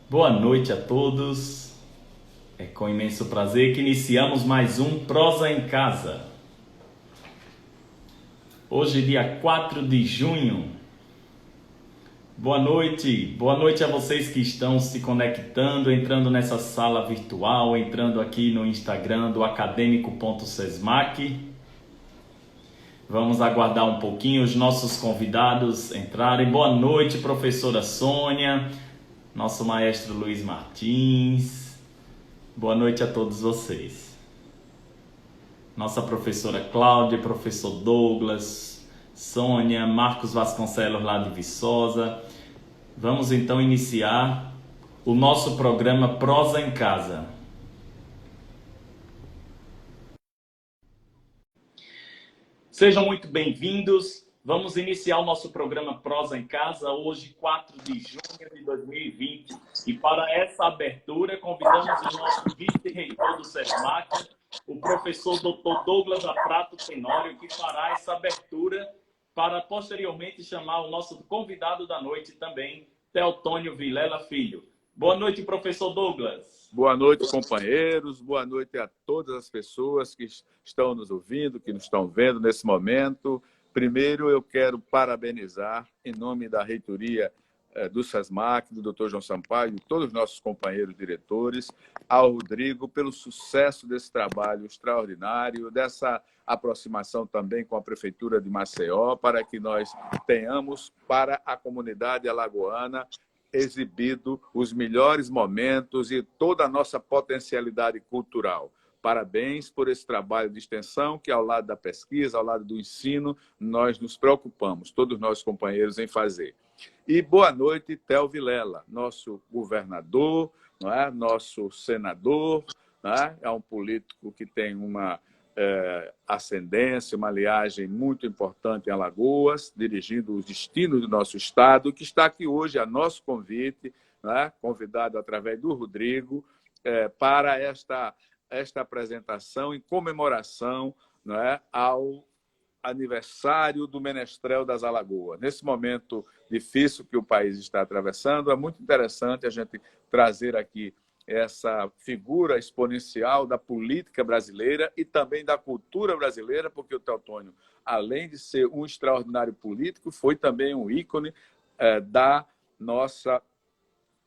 Boa noite a todos. É com imenso prazer que iniciamos mais um Prosa em Casa. Hoje, dia 4 de junho. Boa noite a vocês que estão se conectando, entrando nessa sala virtual, entrando aqui no Instagram do acadêmico.sesmac. Vamos aguardar um pouquinho os nossos convidados entrarem. Boa noite, professora Sônia, nosso maestro Luiz Martins. Boa noite a todos vocês. Nossa professora Cláudia, professor Douglas, Sônia, Marcos Vasconcelos lá de Viçosa. Vamos então iniciar o nosso programa Prosa em Casa. Sejam muito bem-vindos. Vamos iniciar o nosso programa Prosa em Casa, hoje, 4 de junho de 2020. E para essa abertura, convidamos o nosso vice-reitor do SESMAC, o professor Dr. Douglas Aprato Tenório, que fará essa abertura para posteriormente chamar o nosso convidado da noite também, Teotônio Vilela Filho. Boa noite, professor Douglas. Boa noite, companheiros. Boa noite a todas as pessoas que estão nos ouvindo, que nos estão vendo nesse momento. Primeiro, eu quero parabenizar, em nome da reitoria do SESMAC, do Dr. João Sampaio, e todos os nossos companheiros diretores, ao Rodrigo, pelo sucesso desse trabalho extraordinário, dessa aproximação também com a Prefeitura de Maceió, para que nós tenhamos, para a comunidade alagoana, exibido os melhores momentos e toda a nossa potencialidade cultural. Parabéns por esse trabalho de extensão que, ao lado da pesquisa, ao lado do ensino, nós nos preocupamos, todos nós companheiros, em fazer. E boa noite, Theo Vilela, nosso governador, não é? Nosso senador, não é? É um político que tem uma ascendência, uma aliagem muito importante em Alagoas, dirigindo os destinos do nosso estado, que está aqui hoje a nosso convite, né, convidado através do Rodrigo, para esta apresentação em comemoração, né, ao aniversário do Menestrel das Alagoas. Nesse momento difícil que o país está atravessando, é muito interessante a gente trazer aqui essa figura exponencial da política brasileira e também da cultura brasileira, porque o Teotônio, além de ser um extraordinário político, foi também um ícone da nossa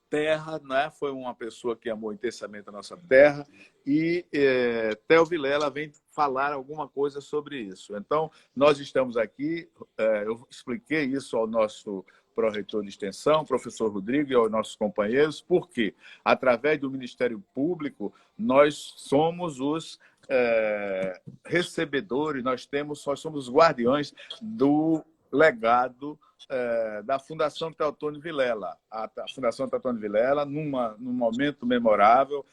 terra, né? Foi uma pessoa que amou intensamente a nossa terra, e Theo Vilela vem falar alguma coisa sobre isso. Então, nós estamos aqui, eu expliquei isso ao nosso pró-reitor de extensão, professor Rodrigo, e aos nossos companheiros, porque, através do Ministério Público, nós somos os recebedores, nós somos os guardiões do legado da Fundação Teotônio Vilela. A Fundação Teotônio Vilela, num momento memorável,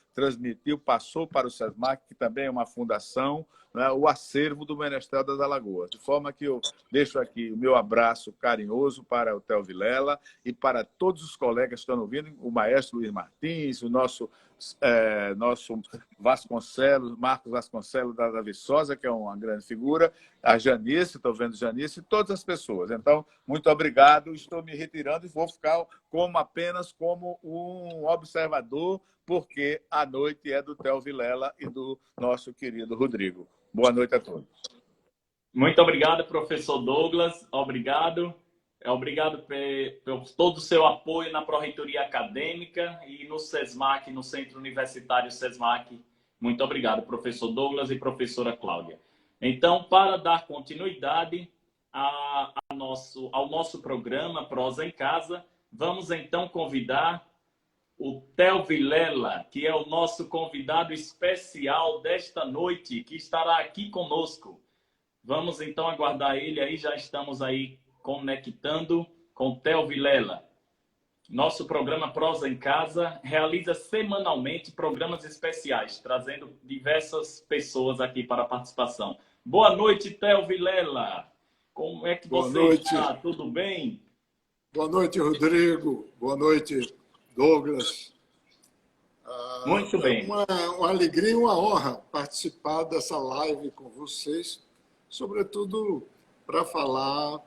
passou para o SESMAC, que também é uma fundação, né, o acervo do Menestrel das Alagoas. De forma que eu deixo aqui o meu abraço carinhoso para o Theo Vilela e para todos os colegas que estão ouvindo, o maestro Luiz Martins, o nosso Vasconcelos, Marcos Vasconcelos da Viçosa, que é uma grande figura, a Janice, estou vendo Janice, e todas as pessoas. Então, muito obrigado, estou me retirando e vou ficar apenas como um observador, porque a noite é do Theo Vilela e do nosso querido Rodrigo. Boa noite a todos. Muito obrigado, professor Douglas. Obrigado. Obrigado por todo o seu apoio na Pró-Reitoria Acadêmica e no SESMAC, no Centro Universitário SESMAC. Muito obrigado, professor Douglas e professora Cláudia. Então, para dar continuidade ao nosso programa Prosa em Casa, vamos então convidar o Theo Vilela, que é o nosso convidado especial desta noite, que estará aqui conosco. Vamos então aguardar ele aí, já estamos aí conectando com Theo Vilela. Nosso programa Prosa em Casa realiza semanalmente programas especiais, trazendo diversas pessoas aqui para a participação. Boa noite, Theo Vilela. Como é que você está? Tudo bem? Boa noite, Rodrigo. Boa noite, Douglas. Muito bem. Uma alegria e uma honra participar dessa live com vocês, sobretudo para falar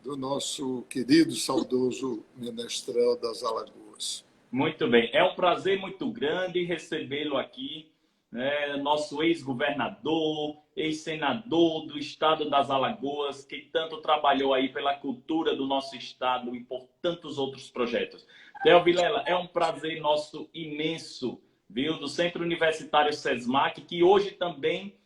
do nosso querido, saudoso Menestrel das Alagoas. Muito bem. É um prazer muito grande recebê-lo aqui, né? Nosso ex-governador, ex-senador do estado das Alagoas, que tanto trabalhou aí pela cultura do nosso estado e por tantos outros projetos. Theo Vilela, é um prazer nosso imenso, viu? Do Centro Universitário SESMAC, que hoje também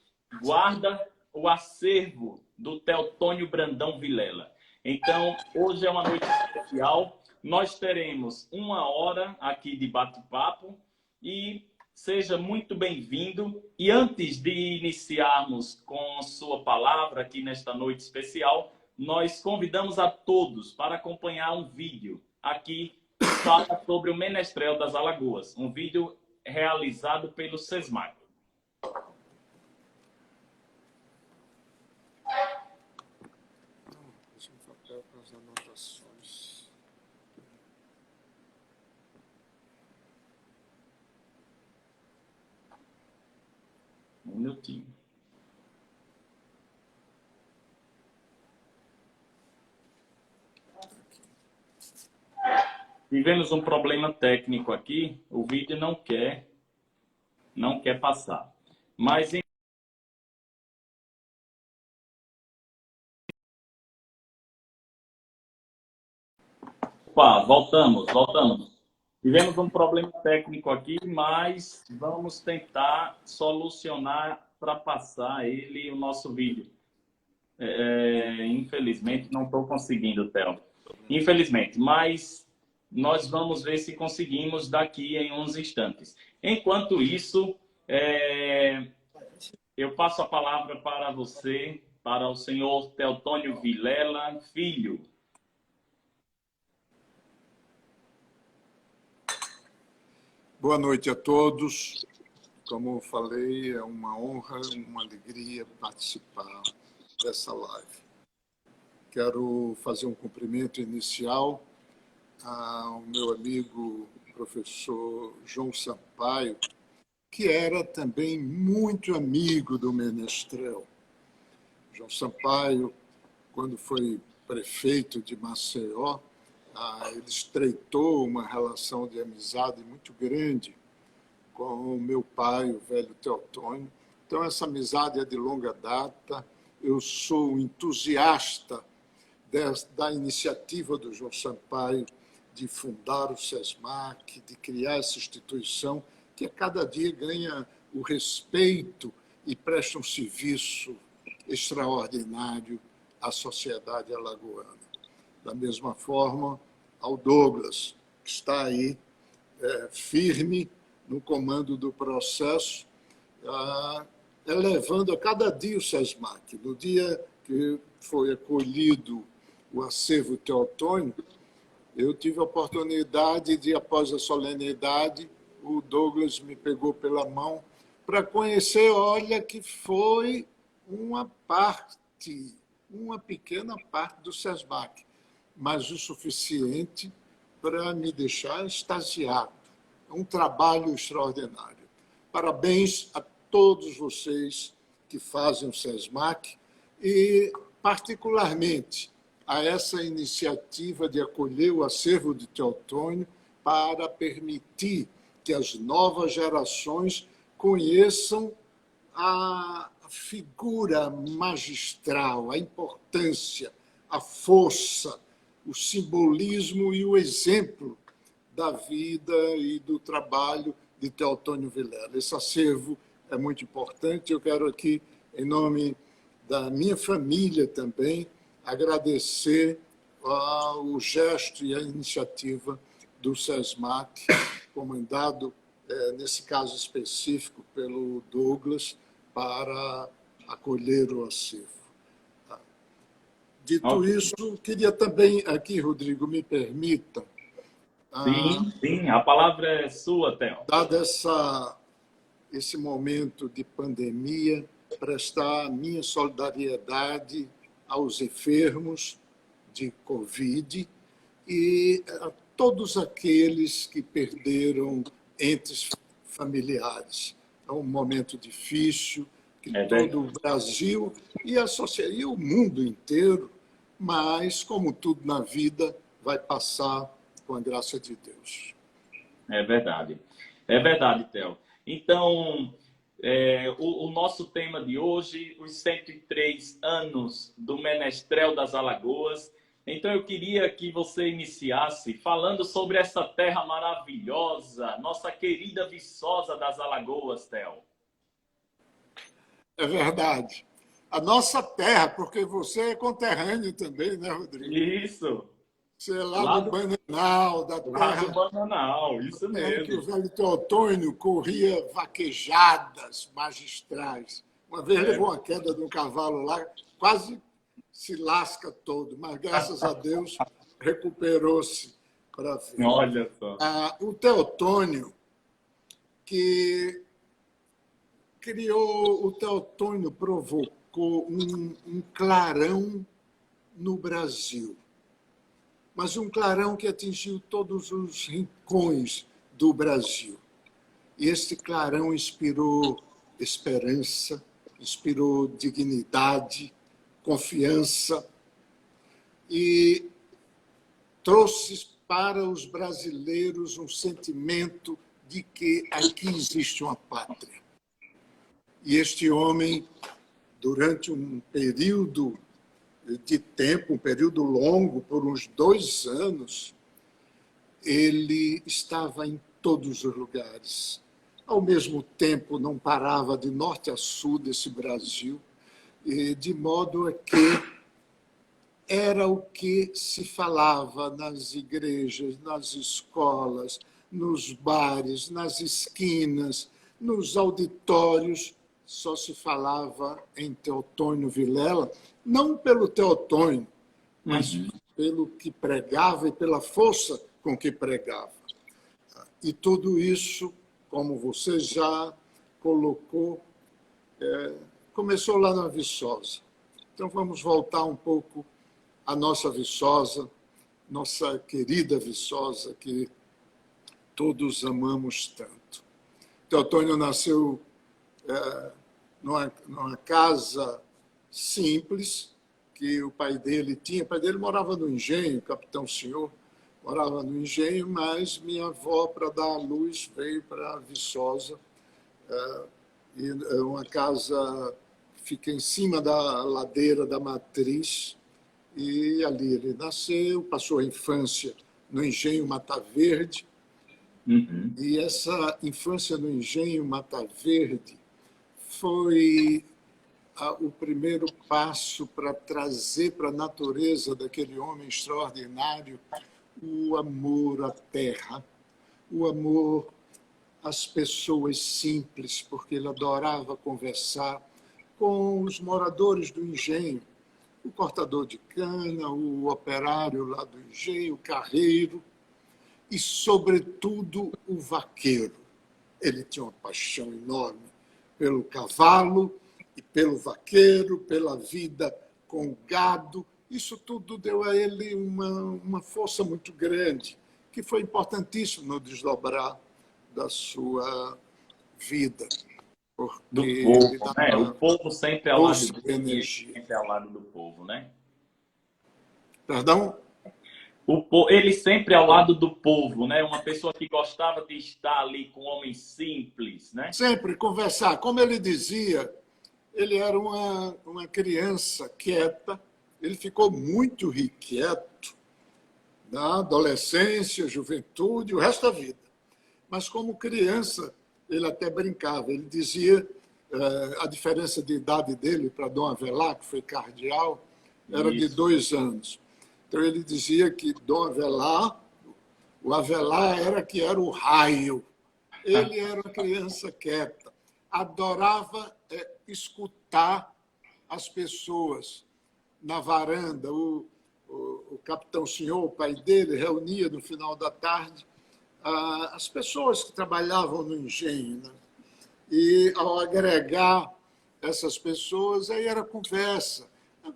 guarda o acervo do Teotônio Brandão Vilela. Então, hoje é uma noite especial. Nós teremos 1 hora aqui de bate-papo e seja muito bem-vindo. E antes de iniciarmos com sua palavra aqui nesta noite especial, nós convidamos a todos para acompanhar um vídeo aqui que fala sobre o Menestrel das Alagoas, um vídeo realizado pelo SESMAC. Um minutinho. Tivemos um problema técnico aqui, o vídeo não quer passar. Mas opa, voltamos. Tivemos um problema técnico aqui, mas vamos tentar solucionar para passar ele o nosso vídeo. Infelizmente, não estou conseguindo, Theo. Infelizmente, mas nós vamos ver se conseguimos daqui em uns instantes. Enquanto isso, eu passo a palavra para você, para o senhor Teotônio Vilela Filho. Boa noite a todos. Como eu falei, é uma honra, uma alegria participar dessa live. Quero fazer um cumprimento inicial ao meu amigo professor João Sampaio, que era também muito amigo do Menestrel. João Sampaio, quando foi prefeito de Maceió, ele estreitou uma relação de amizade muito grande com o meu pai, o velho Teotônio. Então, essa amizade é de longa data. Eu sou entusiasta da iniciativa do João Sampaio de fundar o SESMAC, de criar essa instituição que a cada dia ganha o respeito e presta um serviço extraordinário à sociedade alagoana. Da mesma forma, ao Douglas, que está aí firme no comando do processo, elevando a cada dia o SESMAC. No dia que foi acolhido o acervo Teotônio, eu tive a oportunidade de, após a solenidade, o Douglas me pegou pela mão para conhecer, olha, que foi uma pequena parte do SESMAC, mas o suficiente para me deixar extasiado. É um trabalho extraordinário. Parabéns a todos vocês que fazem o SESMAC e, particularmente, a essa iniciativa de acolher o acervo de Teotônio para permitir que as novas gerações conheçam a figura magistral, a importância, a força, o simbolismo e o exemplo da vida e do trabalho de Teotônio Vilela. Esse acervo é muito importante. Eu quero aqui, em nome da minha família também, agradecer o gesto e a iniciativa do SESMAC, comandado, nesse caso específico, pelo Douglas, para acolher o acervo. Dito isso, queria também aqui, Rodrigo, me permita... Sim, a palavra é sua, Theo. Dado esse momento de pandemia, prestar minha solidariedade aos enfermos de Covid e a todos aqueles que perderam entes familiares. É um momento difícil que todo o Brasil e a sociedade, e o mundo inteiro, mas, como tudo na vida, vai passar com a graça de Deus. É verdade. É verdade, Theo. Então, o nosso tema de hoje, os 103 anos do Menestrel das Alagoas. Então, eu queria que você iniciasse falando sobre essa terra maravilhosa, nossa querida Viçosa das Alagoas, Theo. É verdade. A nossa terra, porque você é conterrâneo também, né, Rodrigo? Isso, Você é lá lá do do, Bananal, lá do Bananal, isso terra em que o mesmo. velho Teotônio corria vaquejadas magistrais. Uma vez levou uma queda de um cavalo lá, quase se lasca todo, mas graças a Deus recuperou-se para ver. Olha só. O Teotônio, que criou, o Teotônio provocou um clarão no Brasil, mas um clarão que atingiu todos os rincões do Brasil. E este clarão inspirou esperança, inspirou dignidade, confiança e trouxe para os brasileiros um sentimento de que aqui existe uma pátria. E este homem, durante um período de tempo, um período longo, por uns 2 anos, ele estava em todos os lugares. Ao mesmo tempo, não parava de norte a sul desse Brasil, de modo que era o que se falava nas igrejas, nas escolas, nos bares, nas esquinas, nos auditórios. Só se falava em Teotônio Vilela, não pelo Teotônio, mas pelo que pregava e pela força com que pregava. E tudo isso, como você já colocou, começou lá na Viçosa. Então, vamos voltar um pouco à nossa Viçosa, nossa querida Viçosa, que todos amamos tanto. Teotônio nasceu numa casa simples que o pai dele tinha. O pai dele morava no engenho, Capitão Senhor, morava no engenho, mas minha avó, para dar à luz, veio para Viçosa. E uma casa fica em cima da ladeira da Matriz, e ali ele nasceu, passou a infância no engenho Mata Verde. E essa infância no engenho Mata Verde foi o primeiro passo para trazer para a natureza daquele homem extraordinário o amor à terra, o amor às pessoas simples, porque ele adorava conversar com os moradores do engenho, o cortador de cana, o operário lá do engenho, o carreiro e, sobretudo, o vaqueiro. Ele tinha uma paixão enorme pelo cavalo e pelo vaqueiro, pela vida com gado. Isso tudo deu a ele uma força muito grande, que foi importantíssimo no desdobrar da sua vida. Do Porque ele povo, né? O dava povo sempre ao lado dele, energia. sempre ao lado do povo, né? Perdão? Ele sempre ao lado do povo, né? Uma pessoa que gostava de estar ali com homens simples, né? Sempre conversar. Como ele dizia, ele era uma criança quieta, ele ficou muito irrequieto na adolescência, juventude, o resto da vida. Mas como criança, ele até brincava. Ele dizia a diferença de idade dele para Dom Avelar, que foi cardeal, era de 2 anos. Então ele dizia que Dom Avelar, o Avelar era o raio. Ele era uma criança quieta, adorava escutar as pessoas na varanda. O Capitão Senhor, o pai dele, reunia no final da tarde as pessoas que trabalhavam no engenho, né? E, ao agregar essas pessoas, aí era conversa.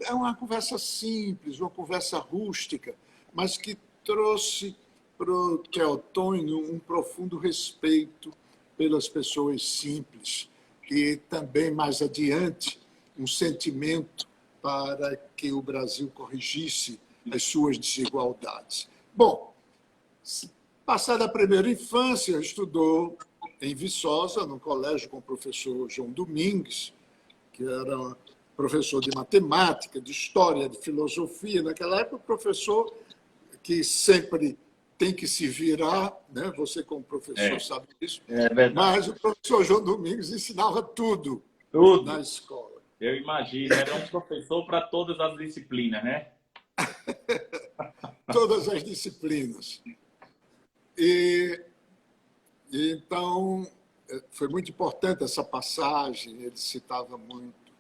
É uma conversa simples, uma conversa rústica, mas que trouxe para o Teotônio um profundo respeito pelas pessoas simples e também, mais adiante, um sentimento para que o Brasil corrigisse as suas desigualdades. Bom, Passada a primeira infância, estudou em Viçosa, no colégio com o professor João Domingues, que era professor de matemática, de história, de filosofia. Naquela época, professor que sempre tem que se virar, né? Você, como professor, sabe disso. É verdade. Mas o professor João Domingues ensinava tudo na escola. Eu imagino, era um professor para todas as disciplinas, né? Todas as disciplinas. E então, foi muito importante essa passagem, ele citava muito.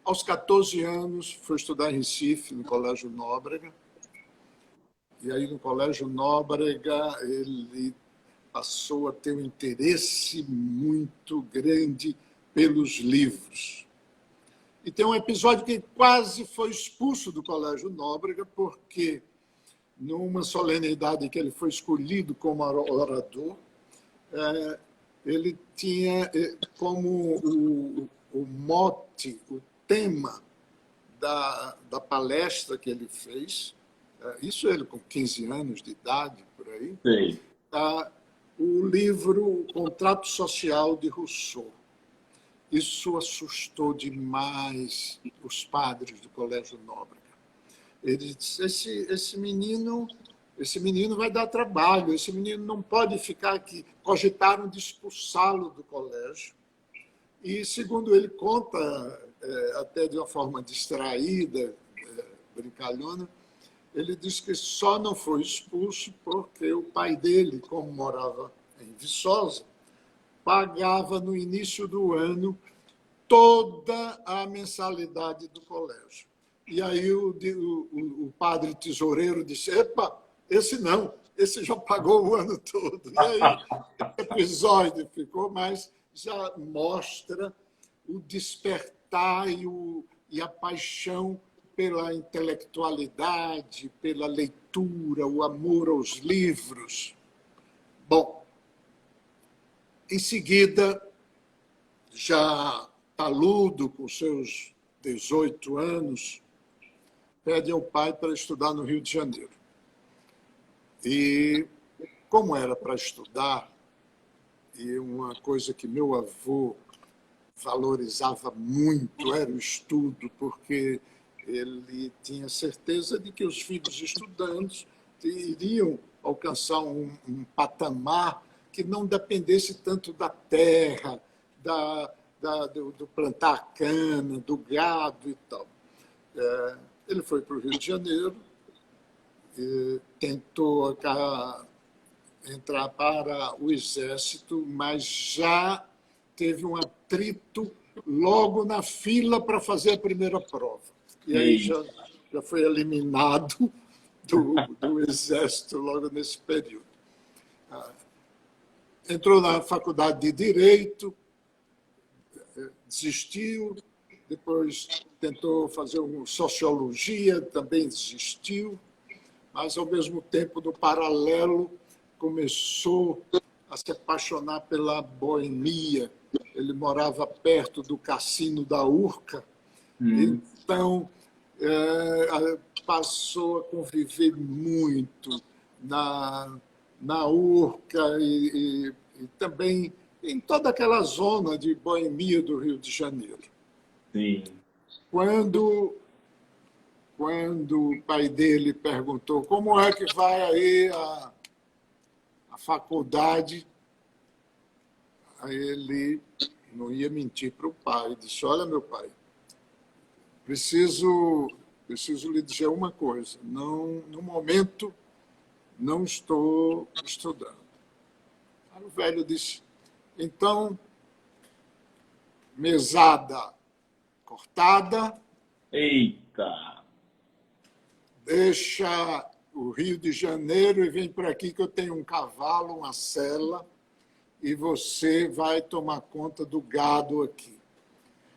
Aos 14 anos, foi estudar em Recife, no Colégio Nóbrega. E aí, no Colégio Nóbrega, ele passou a ter um interesse muito grande pelos livros. E tem um episódio que quase foi expulso do Colégio Nóbrega, porque, numa solenidade que ele foi escolhido como orador, ele tinha como o mote, o tema da palestra que ele fez, isso ele com 15 anos de idade, por aí, o livro O Contrato Social de Rousseau. Isso assustou demais os padres do Colégio Nóbrega. Ele disse, esse menino vai dar trabalho, esse menino não pode ficar aqui. Cogitaram de expulsá-lo do colégio. E, segundo ele conta, até de uma forma distraída, brincalhona, ele diz que só não foi expulso porque o pai dele, como morava em Viçosa, pagava no início do ano toda a mensalidade do colégio. E aí o padre tesoureiro disse, epa, esse não, esse já pagou o ano todo. E aí o episódio ficou, mas já mostra o despertar e a paixão pela intelectualidade, pela leitura, o amor aos livros. Bom, em seguida, já taludo, com seus 18 anos, pede ao pai para estudar no Rio de Janeiro. E, como era para estudar, e uma coisa que meu avô valorizava muito era o estudo, porque ele tinha certeza de que os filhos estudantes iriam alcançar um patamar que não dependesse tanto da terra, do plantar cana, do gado e tal. Ele foi para o Rio de Janeiro, tentou entrar para o Exército, mas já teve um atrito logo na fila para fazer a primeira prova. E aí já foi eliminado do Exército logo nesse período. Entrou na faculdade de Direito, desistiu, depois tentou fazer Sociologia, também desistiu, mas, ao mesmo tempo, no paralelo, começou a se apaixonar pela boemia. Ele morava perto do cassino da Urca, então passou a conviver muito na Urca e também em toda aquela zona de boemia do Rio de Janeiro. Sim. Quando o pai dele perguntou como é que vai aí a faculdade, aí ele não ia mentir para o pai. Disse, olha, meu pai, preciso lhe dizer uma coisa. Não, no momento, não estou estudando. Aí o velho disse, então, mesada cortada. Eita! Deixa o Rio de Janeiro e vem para aqui que eu tenho um cavalo, uma sela, e você vai tomar conta do gado aqui.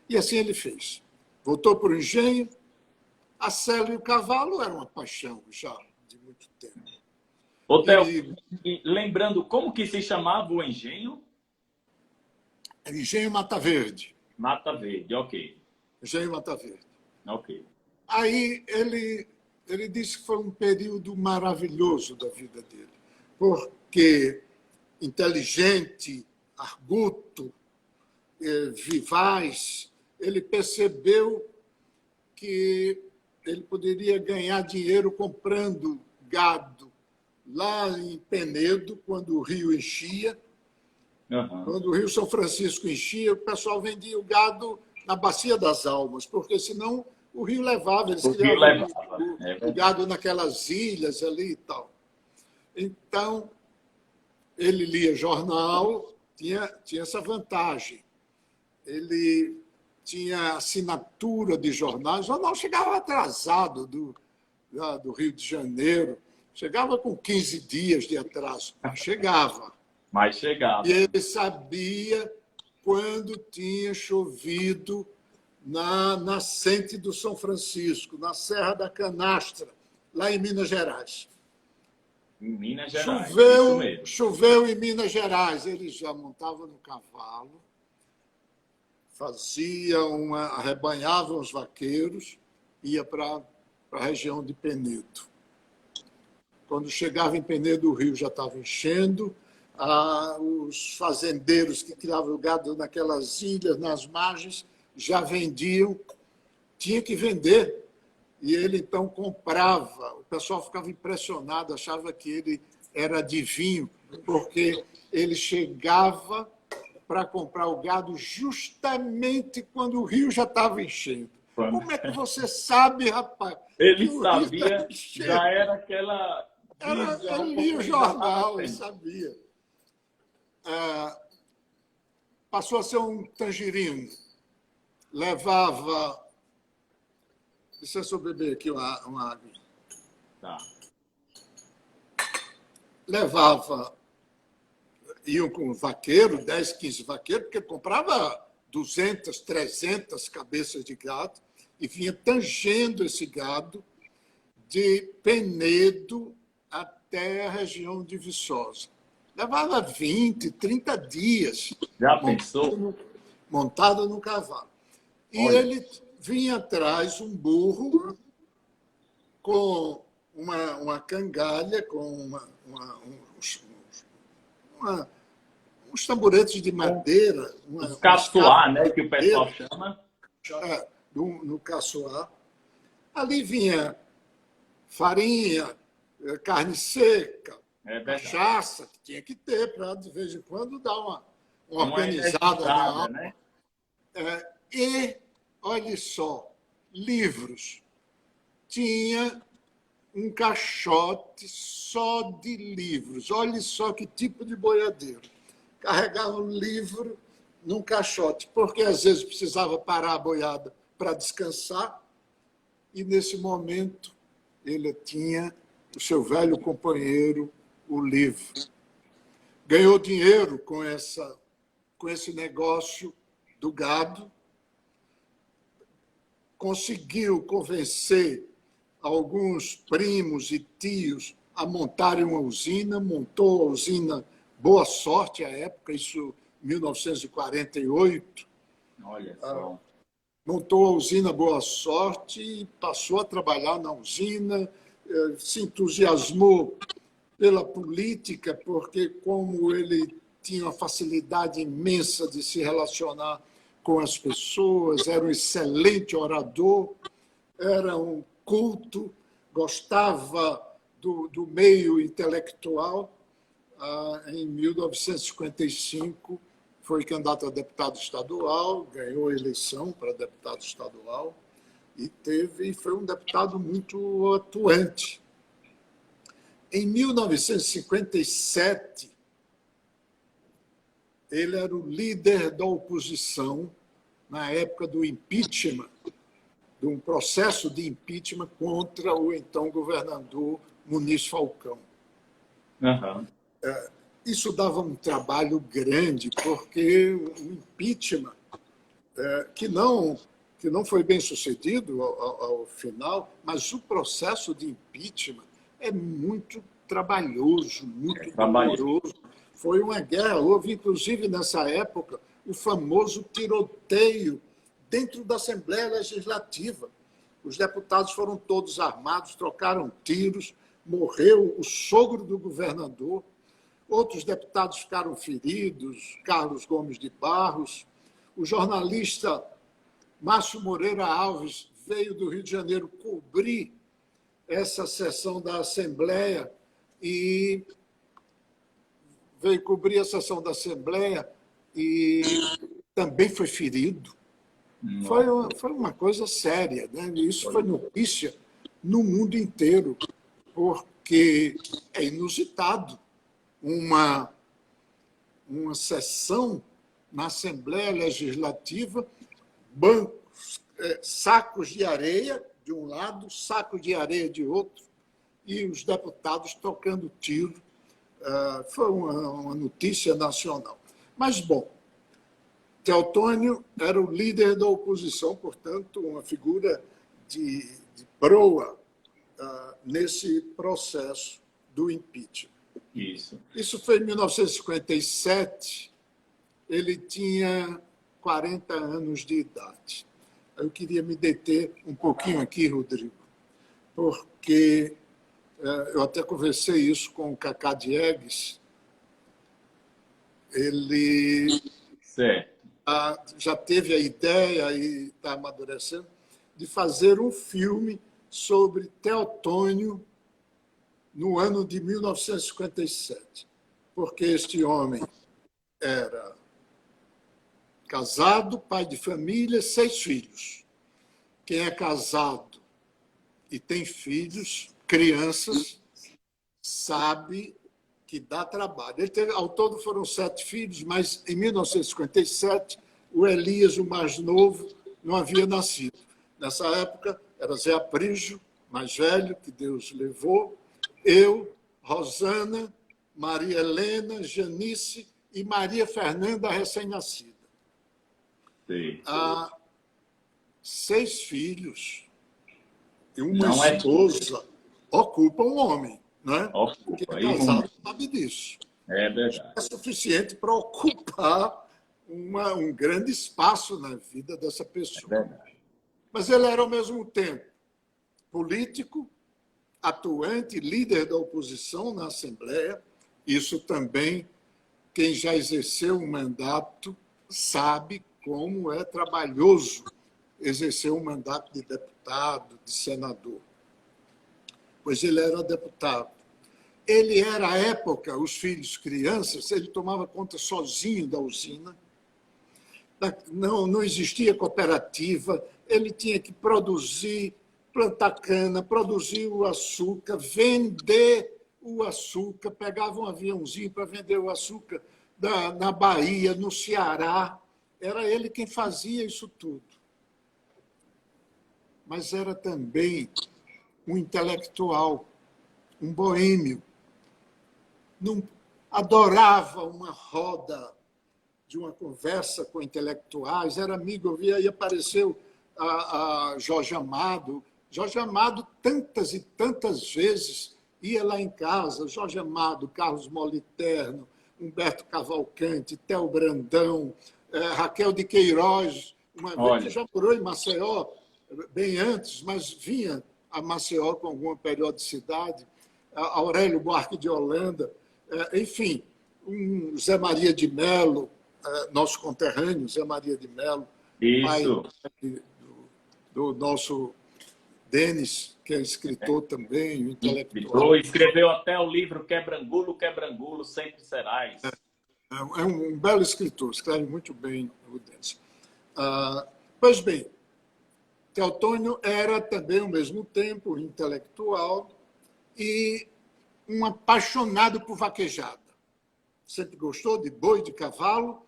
E assim ele fez. Voltou para o engenho, a sela e o cavalo eram uma paixão já de muito tempo. Hotel, lembrando, como que se chamava o engenho? Engenho Mata Verde. Mata Verde, ok. Engenho Mata Verde. Ok. Aí ele disse que foi um período maravilhoso da vida dele, porque inteligente, arguto, vivaz, ele percebeu que ele poderia ganhar dinheiro comprando gado lá em Penedo, quando o rio enchia. Quando o Rio São Francisco enchia, o pessoal vendia o gado na Bacia das Almas, porque senão o rio levava, eles criavam o gado naquelas ilhas ali e tal. Então, ele lia jornal, tinha essa vantagem. Ele tinha assinatura de jornais, o jornal chegava atrasado do Rio de Janeiro, chegava com 15 dias de atraso, mas chegava. Mas chegava. E ele sabia quando tinha chovido na nascente do São Francisco, na Serra da Canastra, lá em Minas Gerais. Em Minas Gerais, isso mesmo. Choveu em Minas Gerais. Ele já montava no cavalo, arrebanhava os vaqueiros, ia para a região de Penedo. Quando chegava em Penedo, o rio já estava enchendo. Os fazendeiros que criavam o gado naquelas ilhas, nas margens, já vendiam, tinha que vender. E ele, então, comprava. O pessoal ficava impressionado, achava que ele era adivinho, porque ele chegava para comprar o gado justamente quando o rio já estava enchendo. Como é que você sabe, rapaz? Ele sabia, já era aquela... Ele lia o jornal, ele sabia. Passou a ser um tangerino. Levava... Deixa eu só beber aqui uma água. Tá. Iam com vaqueiro, 10, 15 vaqueiros, porque comprava 200, 300 cabeças de gado e vinha tangendo esse gado de Penedo até a região de Viçosa. Levava 20, 30 dias. Já pensou? Montado no cavalo. E Olha. Ele vinha atrás um burro com uma cangalha, com uns tamboretes de madeira. Os caçoar, né, que o pessoal chama. No caçoar. Ali vinha farinha, carne seca, cachaça, que tinha que ter para, de vez em quando, dar uma organizada na alma. Né? E, olha só, livros. Tinha um caixote só de livros. Olha só que tipo de boiadeiro. Carregava um livro num caixote, porque às vezes precisava parar a boiada para descansar, e nesse momento ele tinha o seu velho companheiro, o livro. Ganhou dinheiro com esse negócio do gado, conseguiu convencer alguns primos e tios a montarem uma usina, montou a usina Boa Sorte, à época, isso em 1948. Olha só. Montou a usina Boa Sorte e passou a trabalhar na usina, se entusiasmou pela política, porque como ele tinha uma facilidade imensa de se relacionar com as pessoas, era um excelente orador, era um culto, gostava do meio intelectual. Em 1955, foi candidato a deputado estadual, ganhou a eleição para deputado estadual e foi um deputado muito atuante. Em 1957, ele era o líder da oposição na época do impeachment, de um processo de impeachment contra o então governador Muniz Falcão. Uhum. Isso dava um trabalho grande, porque o impeachment, que não foi bem sucedido ao final, mas o processo de impeachment é muito trabalhoso, muito doloroso. Foi uma guerra. Houve, inclusive, nessa época, o famoso tiroteio dentro da Assembleia Legislativa. Os deputados foram todos armados, trocaram tiros, morreu o sogro do governador, outros deputados ficaram feridos, Carlos Gomes de Barros, o jornalista Márcio Moreira Alves veio do Rio de Janeiro cobrir essa sessão da Assembleia e também foi ferido. Foi uma coisa séria, né? Isso foi notícia no mundo inteiro, porque é inusitado uma sessão na Assembleia Legislativa, bancos, sacos de areia de um lado, sacos de areia de outro, e os deputados tocando tiro. Foi uma notícia nacional. Mas, bom, Teotônio era o líder da oposição, portanto, uma figura de proa nesse processo do impeachment. Isso foi em 1957, ele tinha 40 anos de idade. Eu queria me deter um pouquinho aqui, Rodrigo, porque eu até conversei isso com o Cacá Diegues. Ele já teve a ideia, e está amadurecendo, de fazer um filme sobre Teotônio no ano de 1957, porque este homem era casado, pai de família, 6 filhos. Quem é casado e tem filhos, crianças, sabe que dá trabalho. Ele teve, ao todo foram 7 filhos, mas em 1957, o Elias, o mais novo, não havia nascido. Nessa época, era Zé Aprígio, mais velho, que Deus levou, eu, Rosana, Maria Helena, Janice e Maria Fernanda, recém-nascida. 6 filhos e uma esposa ocupam um homem, né? Quem é casado sabe disso. É verdade. É suficiente para ocupar um grande espaço na vida dessa pessoa. É verdade. Mas ele era, ao mesmo tempo, político, atuante, líder da oposição na Assembleia. Isso também, quem já exerceu um mandato sabe como é trabalhoso exercer um mandato de deputado, de senador. Pois ele era deputado. Ele era, à época, os filhos crianças, ele tomava conta sozinho da usina. Não existia cooperativa, ele tinha que produzir, plantar cana, produzir o açúcar, vender o açúcar, pegava um aviãozinho para vender o açúcar na Bahia, no Ceará. Era ele quem fazia isso tudo. Mas era também um intelectual, um boêmio. Não adorava uma roda de uma conversa com intelectuais, era amigo, eu via, aí apareceu a Jorge Amado. Jorge Amado, tantas e tantas vezes, ia lá em casa, Jorge Amado, Carlos Moliterno, Humberto Cavalcante, Theo Brandão, Raquel de Queiroz, uma vez que já morou em Maceió, bem antes, mas vinha a Maceió com alguma periodicidade, Aurélio Buarque de Holanda, enfim, Zé Maria de Mello, nosso conterrâneo, Zé Maria de Mello, pai do nosso Denis, que é escritor também, intelectual. Escreveu até o livro Quebrangulo, Quebrangulo, Sempre Serás. É um belo escritor, escreve muito bem o Denis. Pois bem, Teotônio era também, ao mesmo tempo, intelectual e um apaixonado por vaquejada. Sempre gostou de boi, de cavalo,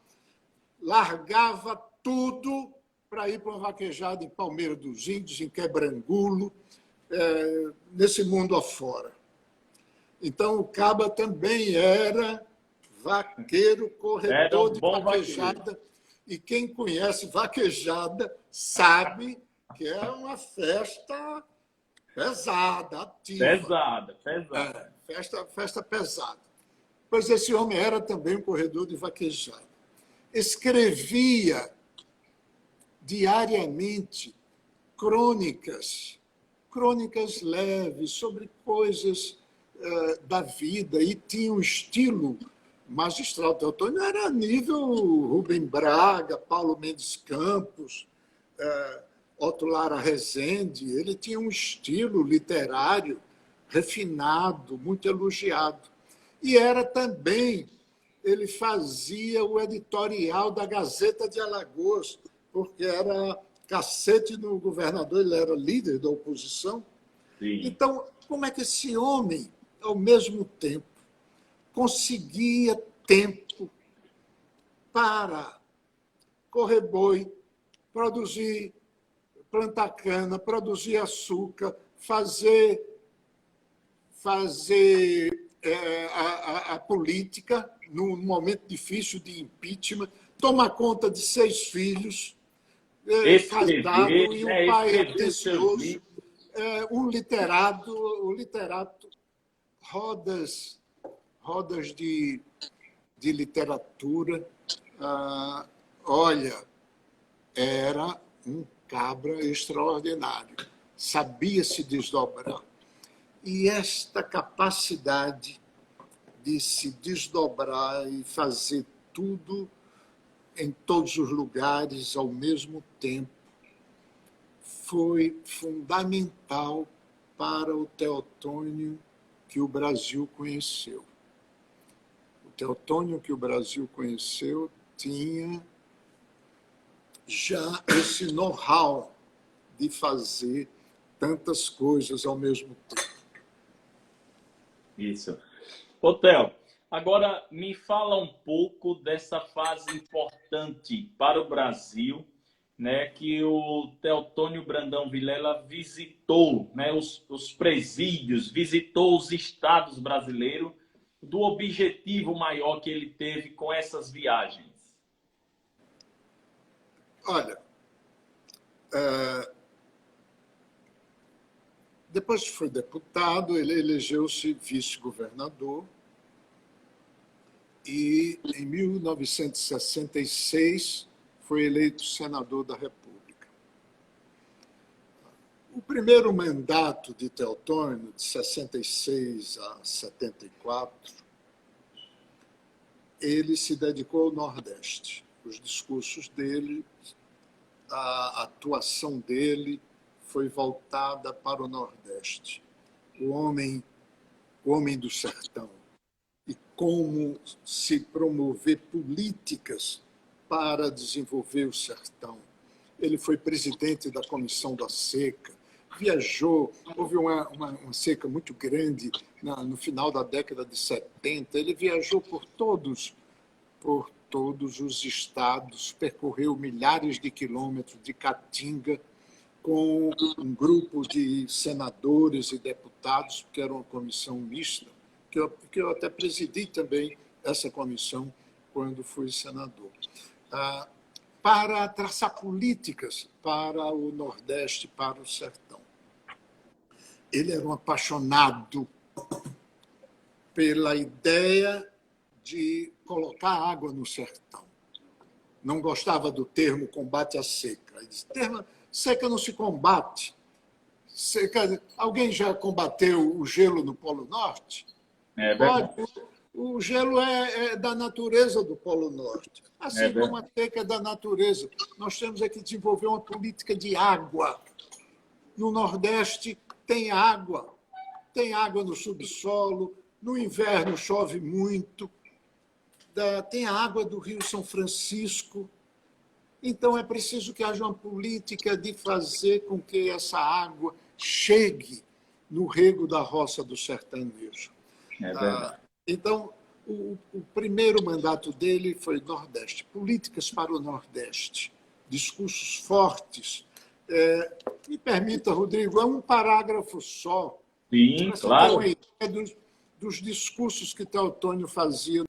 largava tudo para ir para uma vaquejada em Palmeira dos Índios, em Quebrangulo, nesse mundo afora. Então, o Caba também era vaqueiro, corredor de vaquejada, vaqueiro. E quem conhece vaquejada sabe que é uma festa pesada, ativa. Pesada. Festa pesada. Pois esse homem era também um corredor de vaquejada. Escrevia diariamente crônicas leves sobre coisas da vida e tinha um estilo magistral. Teotônio era nível Rubem Braga, Paulo Mendes Campos, Otto Lara Rezende. Ele tinha um estilo literário refinado, muito elogiado. E era também, ele fazia o editorial da Gazeta de Alagoas, porque era cacete no governador, ele era líder da oposição. Sim. Então, como é que esse homem, ao mesmo tempo, conseguia tempo para correr boi, produzir, plantar cana, produzir açúcar, fazer a política num momento difícil de impeachment, tomar conta de 6 filhos, casado e um pai atencioso, um literato, rodas de literatura. Olha, era um cabra extraordinário, sabia se desdobrar. E esta capacidade de se desdobrar e fazer tudo em todos os lugares ao mesmo tempo foi fundamental para o Teotônio que o Brasil conheceu. O Teotônio que o Brasil conheceu tinha já esse know-how de fazer tantas coisas ao mesmo tempo. Isso. Ô, Theo, agora me fala um pouco dessa fase importante para o Brasil, né, que o Teotônio Brandão Vilela visitou, né, os presídios, visitou os estados brasileiros, do objetivo maior que ele teve com essas viagens. Olha, depois que foi deputado, ele elegeu-se vice-governador e, em 1966, foi eleito senador da República. O primeiro mandato de Teotônio, de 66 a 74, ele se dedicou ao Nordeste. Os discursos dele, a atuação dele foi voltada para o Nordeste. O homem do sertão. E como se promover políticas para desenvolver o sertão. Ele foi presidente da Comissão da Seca, viajou, houve uma seca muito grande no final da década de 70, ele viajou por todos os estados, percorreu milhares de quilômetros de Caatinga, com um grupo de senadores e deputados, que era uma comissão mista, que eu até presidi também essa comissão quando fui senador, para traçar políticas para o Nordeste, para o sertão. Ele era um apaixonado pela ideia de colocar água no sertão. Não gostava do termo combate à seca. Ele disse, termo seca não se combate. Seca, alguém já combateu o gelo no Polo Norte? Pode. O gelo é da natureza do Polo Norte. Assim como a seca é da natureza. Nós temos que desenvolver uma política de água. No Nordeste tem água no subsolo, no inverno chove muito, tem a água do Rio São Francisco. Então, é preciso que haja uma política de fazer com que essa água chegue no rego da roça do sertanejo. Então, o primeiro mandato dele foi Nordeste. Políticas para o Nordeste. Discursos fortes. Me permita, Rodrigo, é um parágrafo só. Sim, claro. Dos discursos que Teotônio fazia.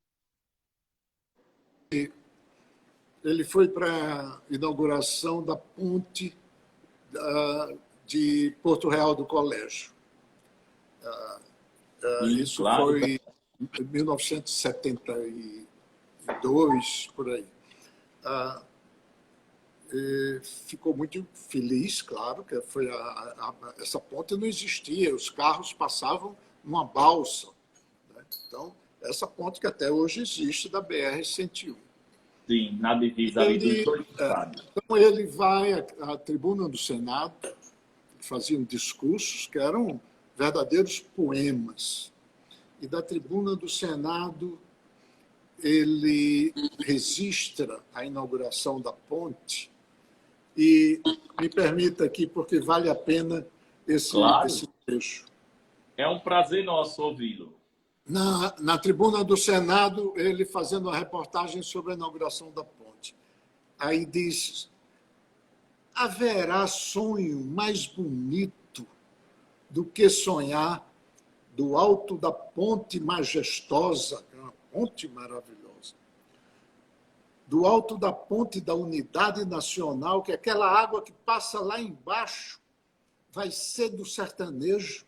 Ele foi para a inauguração da ponte de Porto Real do Colégio. Isso claro. Foi em 1972, por aí. Ficou muito feliz, claro, que foi essa ponte não existia, os carros passavam uma balsa. Né? Então, essa ponte que até hoje existe da BR-101. Sim, na divisa ali dos dois estados. Então, ele vai à tribuna do Senado, faziam discursos que eram verdadeiros poemas. E da tribuna do Senado, ele registra a inauguração da ponte. E me permita aqui, porque vale a pena esse trecho. É um prazer nosso ouvi-lo. Na tribuna do Senado, ele fazendo uma reportagem sobre a inauguração da ponte. Aí diz: haverá sonho mais bonito do que sonhar do alto da ponte majestosa, uma ponte maravilhosa, do alto da ponte da unidade nacional, que aquela água que passa lá embaixo vai ser do sertanejo,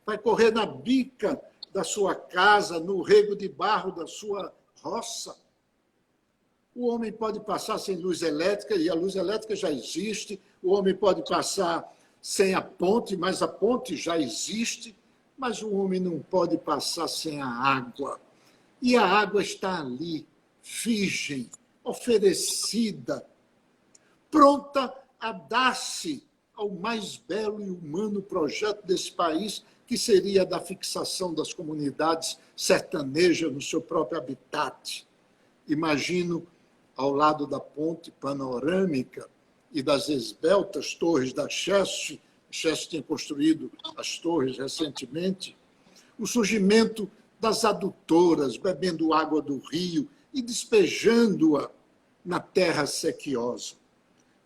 vai correr na bica da sua casa, no rego de barro da sua roça. O homem pode passar sem luz elétrica, e a luz elétrica já existe. O homem pode passar sem a ponte, mas a ponte já existe. Mas o homem não pode passar sem a água. E a água está ali, virgem, oferecida, pronta a dar-se ao mais belo e humano projeto desse país, que seria a da fixação das comunidades sertanejas no seu próprio habitat. Imagino, ao lado da ponte panorâmica e das esbeltas torres da Cheste tinha construído as torres recentemente, o surgimento das adutoras, bebendo água do rio e despejando-a na terra sequiosa.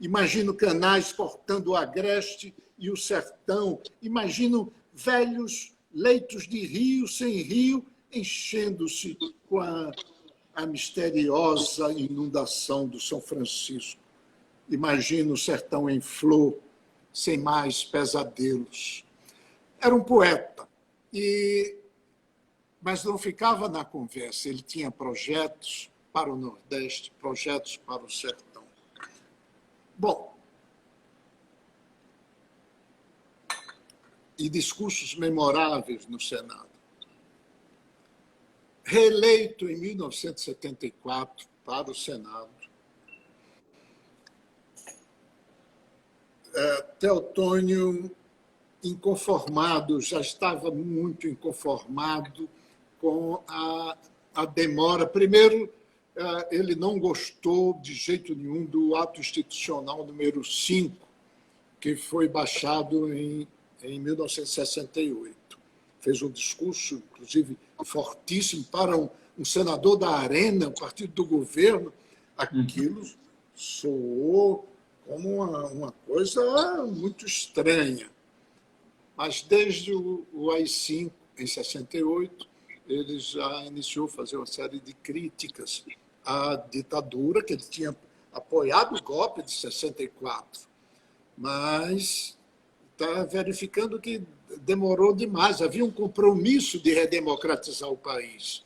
Imagino canais cortando o agreste e o sertão. Imagino velhos leitos de rio sem rio enchendo-se com a misteriosa inundação do São Francisco. Imagino o sertão em flor, sem mais pesadelos. Era um poeta, mas não ficava na conversa. Ele tinha projetos para o Nordeste, projetos para o sertão. Bom, e discursos memoráveis no Senado. Reeleito em 1974 para o Senado, Teotônio, inconformado, já estava muito inconformado com a demora. Primeiro, ele não gostou de jeito nenhum do ato institucional número 5, que foi baixado em 1968. Fez um discurso, inclusive, fortíssimo para um senador da Arena, um partido do governo. Aquilo soou como uma coisa muito estranha. Mas desde o AI-5, em 68, ele já iniciou a fazer uma série de críticas à ditadura, que ele tinha apoiado o golpe de 64, mas está verificando que demorou demais. Havia um compromisso de redemocratizar o país,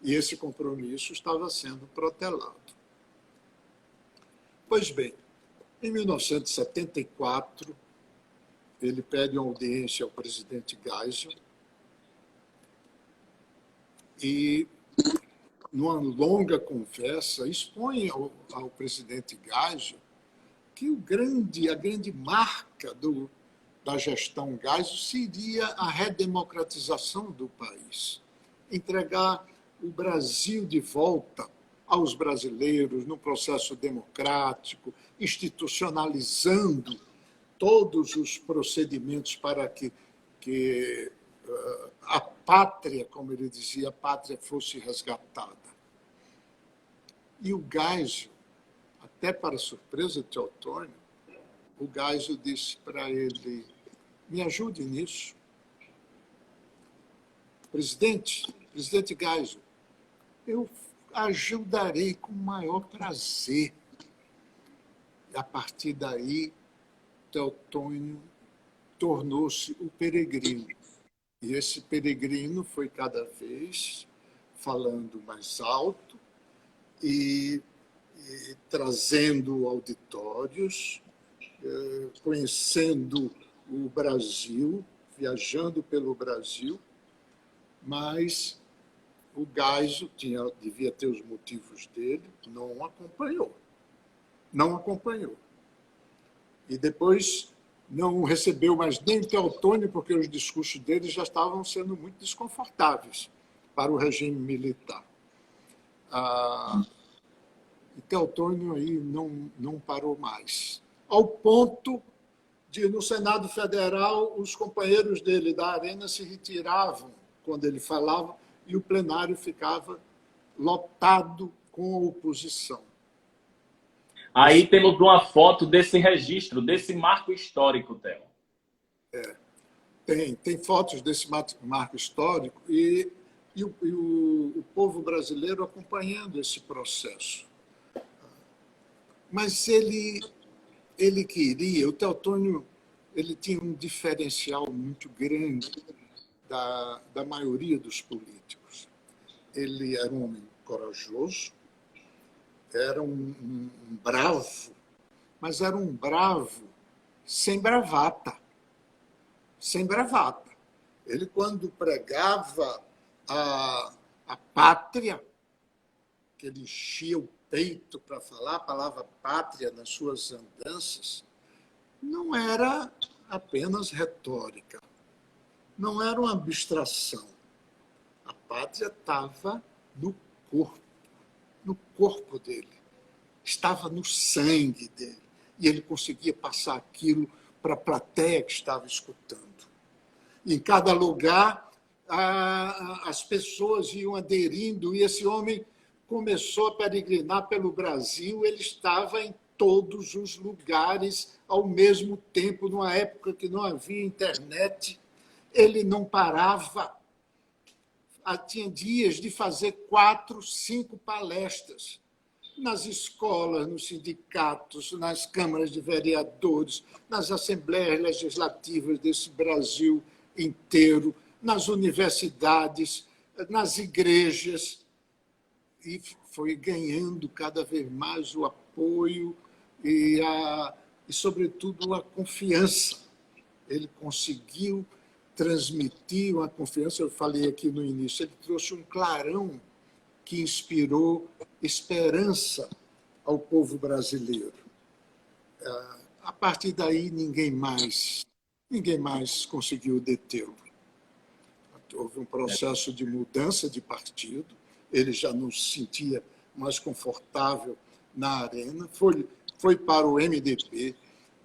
e esse compromisso estava sendo protelado. Pois bem, em 1974, ele pede uma audiência ao presidente Geisel e, numa longa conversa, expõe ao presidente Geisel que a grande marca da gestão Geisel seria a redemocratização do país, entregar o Brasil de volta aos brasileiros no processo democrático, institucionalizando todos os procedimentos para que a pátria, como ele dizia, a pátria fosse resgatada. E o Geisel, até para surpresa de Teotônio, o Geisel disse para ele: me ajude nisso. Presidente Geisel, eu ajudarei com o maior prazer. E, a partir daí, Teotônio tornou-se o peregrino. E esse peregrino foi cada vez falando mais alto e trazendo auditórios, conhecendo o Brasil, viajando pelo Brasil mas o Geisel devia ter os motivos dele, não acompanhou. Não acompanhou. E depois não recebeu mais nem o Teotônio, porque os discursos dele já estavam sendo muito desconfortáveis para o regime militar. E Teotônio aí não parou mais. Ao ponto de, no Senado Federal, os companheiros dele da Arena se retiravam quando ele falava e o plenário ficava lotado com a oposição. Aí temos uma foto desse registro, desse marco histórico, Theo. Tem fotos desse marco histórico e o povo brasileiro acompanhando esse processo. Mas ele queria, o Teotônio, ele tinha um diferencial muito grande da maioria dos políticos. Ele era um homem corajoso, era um bravo, mas era um bravo sem bravata. Sem bravata. Ele, quando pregava a pátria, que ele enchia o peito para falar a palavra pátria nas suas andanças, não era apenas retórica, não era uma abstração. A pátria estava no corpo dele, estava no sangue dele, e ele conseguia passar aquilo para a plateia que estava escutando. Em cada lugar, as pessoas iam aderindo, e esse homem começou a peregrinar pelo Brasil, ele estava em todos os lugares ao mesmo tempo, numa época que não havia internet, ele não parava. Tinha dias de fazer 4, 5 palestras nas escolas, nos sindicatos, nas câmaras de vereadores, nas assembleias legislativas desse Brasil inteiro, nas universidades, nas igrejas, e foi ganhando cada vez mais o apoio e sobretudo, a confiança. Ele conseguiu transmitir uma confiança, eu falei aqui no início, ele trouxe um clarão que inspirou esperança ao povo brasileiro. A partir daí, ninguém mais conseguiu detê-lo. Houve um processo de mudança de partido, ele já não se sentia mais confortável na Arena, foi para o MDB,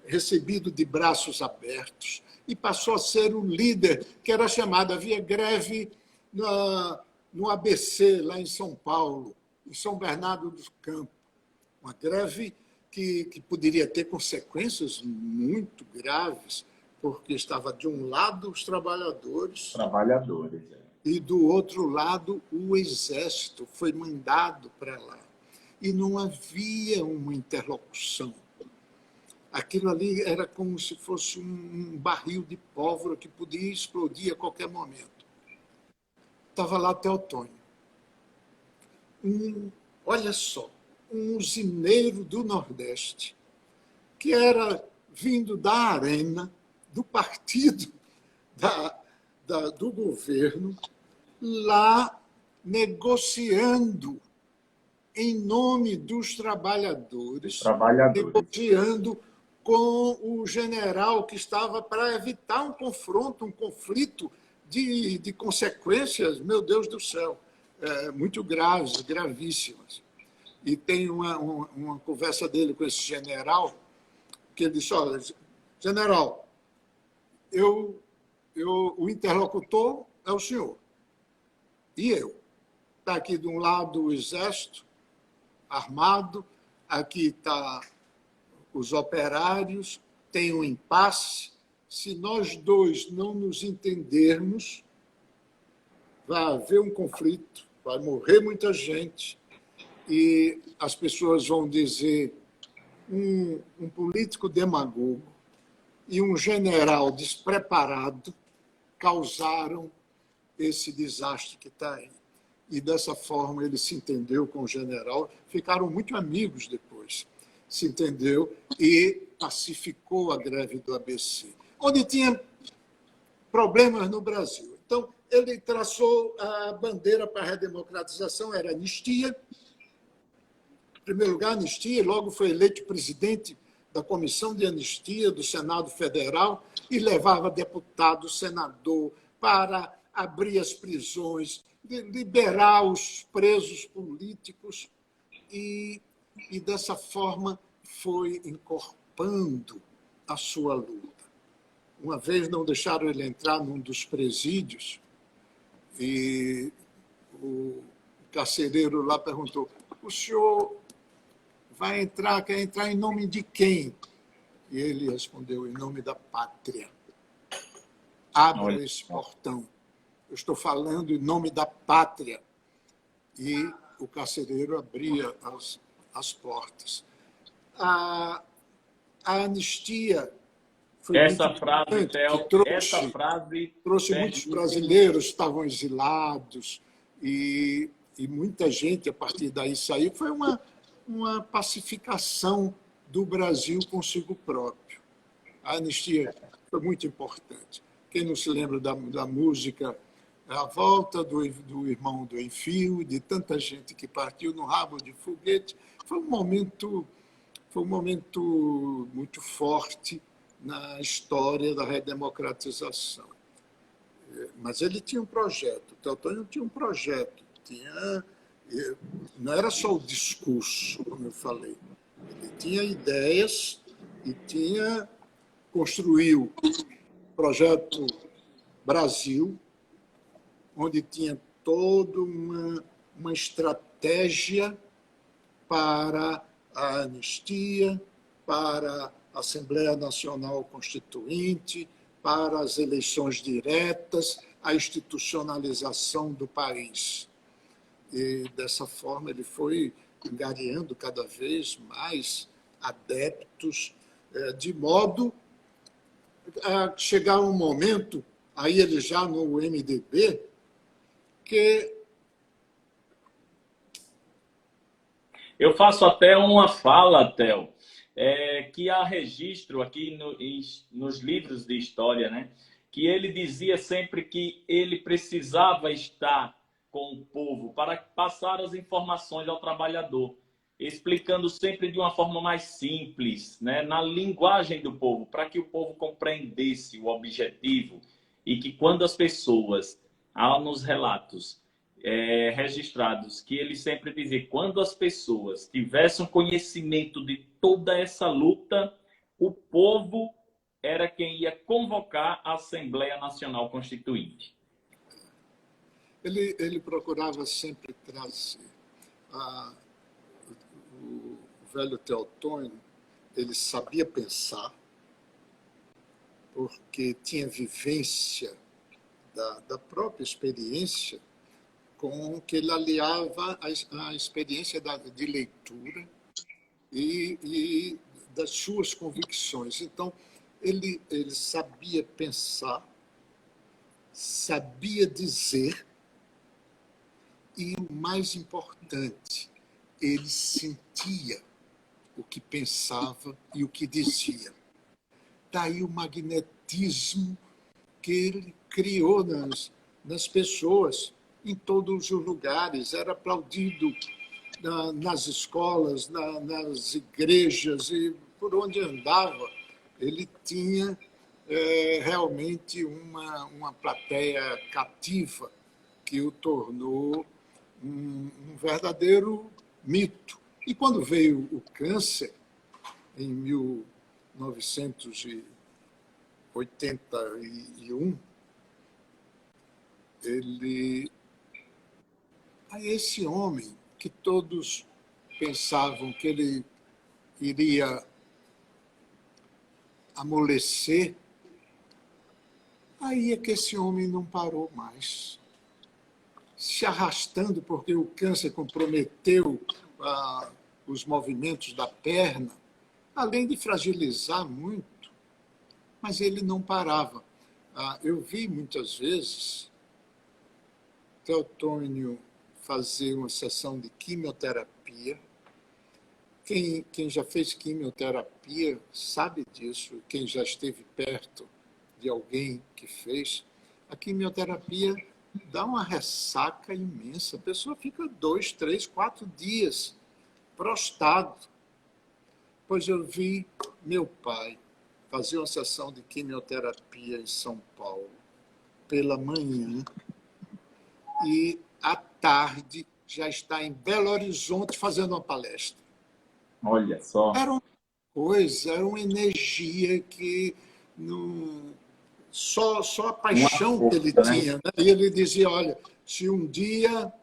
recebido de braços abertos, e passou a ser o líder, que era chamado, havia greve no ABC, lá em São Paulo, em São Bernardo do Campo. Uma greve que poderia ter consequências muito graves, porque estava de um lado os trabalhadores. E do outro lado o Exército foi mandado para lá. E não havia uma interlocução. Aquilo ali era como se fosse um barril de pólvora que podia explodir a qualquer momento. Estava lá Teotônio. Olha só, um usineiro do Nordeste, que era vindo da Arena, do partido do governo, lá negociando em nome dos trabalhadores. Negociando com o general que estava para evitar um conflito de consequências, meu Deus do céu, muito graves, gravíssimas. E tem uma conversa dele com esse general, que ele disse, olha, general, o interlocutor é o senhor. E eu. Está aqui de um lado o Exército, armado, aqui está os operários, tem um impasse. Se nós dois não nos entendermos, vai haver um conflito, vai morrer muita gente, e as pessoas vão dizer um político demagogo e um general despreparado causaram esse desastre que está aí. E, dessa forma, ele se entendeu com o general, ficaram muito amigos depois, se entendeu e pacificou a greve do ABC, onde tinha problemas no Brasil. Então, ele traçou a bandeira para a redemocratização, era anistia. Em primeiro lugar, anistia, e logo foi eleito presidente da Comissão de Anistia do Senado Federal e levava deputado, senador, para abrir as prisões, liberar os presos políticos e dessa forma, foi encorpando a sua luta. Uma vez não deixaram ele entrar num dos presídios e o carcereiro lá perguntou: o senhor vai entrar, quer entrar em nome de quem? E ele respondeu: em nome da pátria. Abra esse portão. Eu estou falando em nome da pátria. E o carcereiro abria as portas. A anistia foi essa frase, Theo, trouxe muitos brasileiros que estavam exilados e muita gente, a partir daí, saiu. Foi uma pacificação do Brasil consigo próprio. A anistia foi muito importante. Quem não se lembra da música A Volta do Irmão do Enfio, de tanta gente que partiu no rabo de foguete, foi um momento muito forte na história da redemocratização. Mas ele tinha um projeto, o Teotônio tinha um projeto, não era só o discurso, como eu falei, ele tinha ideias e construiu o projeto Brasil, onde tinha toda uma estratégia para a anistia, para a Assembleia Nacional Constituinte, para as eleições diretas, a institucionalização do país. E, dessa forma, ele foi angariando cada vez mais adeptos, de modo a chegar um momento, aí ele já no MDB, que... Eu faço até uma fala, Theo, que há registro aqui nos livros de história, né? Que ele dizia sempre que ele precisava estar com o povo para passar as informações ao trabalhador, explicando sempre de uma forma mais simples, né? Na linguagem do povo, para que o povo compreendesse o objetivo e que quando as pessoas, há nos relatos registrados, que ele sempre dizia, quando as pessoas tivessem conhecimento de toda essa luta, o povo era quem ia convocar a Assembleia Nacional Constituinte. Ele procurava sempre trazer o velho Teotônio, ele sabia pensar, porque tinha vivência da própria experiência, com que ele aliava a experiência de leitura e das suas convicções. Então, ele sabia pensar, sabia dizer e, o mais importante, ele sentia o que pensava e o que dizia. Daí o magnetismo que ele criou nas pessoas, em todos os lugares. Era aplaudido nas escolas, nas igrejas, e por onde andava, ele tinha realmente uma plateia cativa que o tornou um verdadeiro mito. E quando veio o câncer, em 1981, esse homem que todos pensavam que ele iria amolecer, aí é que esse homem não parou mais, se arrastando, porque o câncer comprometeu os movimentos da perna, além de fragilizar muito, mas ele não parava. Eu vi muitas vezes Teotônio fazer uma sessão de quimioterapia. Quem já fez quimioterapia sabe disso, quem já esteve perto de alguém que fez. A quimioterapia dá uma ressaca imensa. A pessoa fica 2, 3, 4 dias prostrado. Pois eu vi meu pai fazer uma sessão de quimioterapia em São Paulo pela manhã e à tarde já está em Belo Horizonte fazendo uma palestra. Olha só. Era uma coisa, era uma energia que não... só a paixão que ele tinha. Né? E ele dizia, olha, se um dia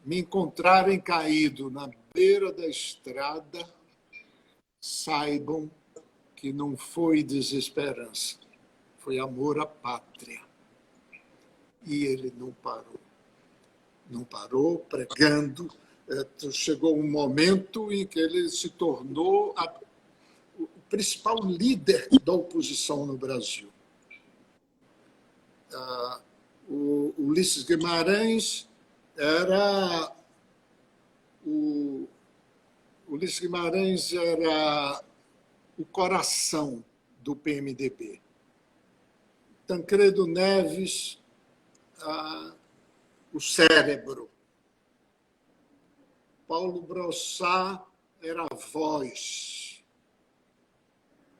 me encontrarem caído na beira da estrada, saibam que não foi desesperança, foi amor à pátria. E ele não parou. Não parou, pregando. Chegou um momento em que ele se tornou o principal líder da oposição no Brasil. O Ulisses Guimarães era o coração do PMDB. Tancredo Neves, o cérebro. Paulo Brossat era a voz.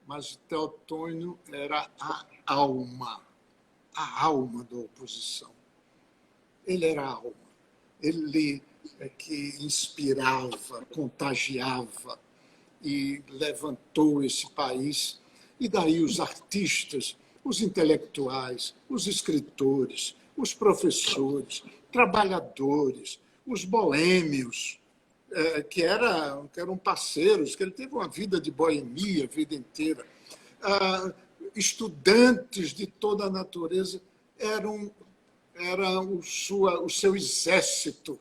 Mas Teotônio era a alma da oposição. Ele era a alma. Ele é que inspirava, contagiava e levantou esse país. E daí os artistas, os intelectuais, os escritores, os professores, trabalhadores, os boêmios, que eram parceiros, que ele teve uma vida de boemia a vida inteira, estudantes de toda a natureza, era o seu exército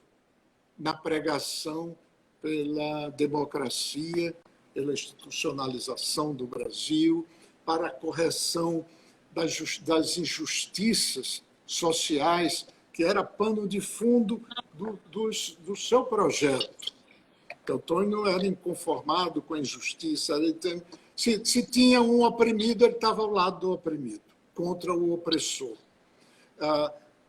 na pregação pela democracia, pela institucionalização do Brasil, para a correção das injustiças sociais, que era pano de fundo do seu projeto. Teotônio era inconformado com a injustiça. Se tinha um oprimido, ele estava ao lado do oprimido, contra o opressor.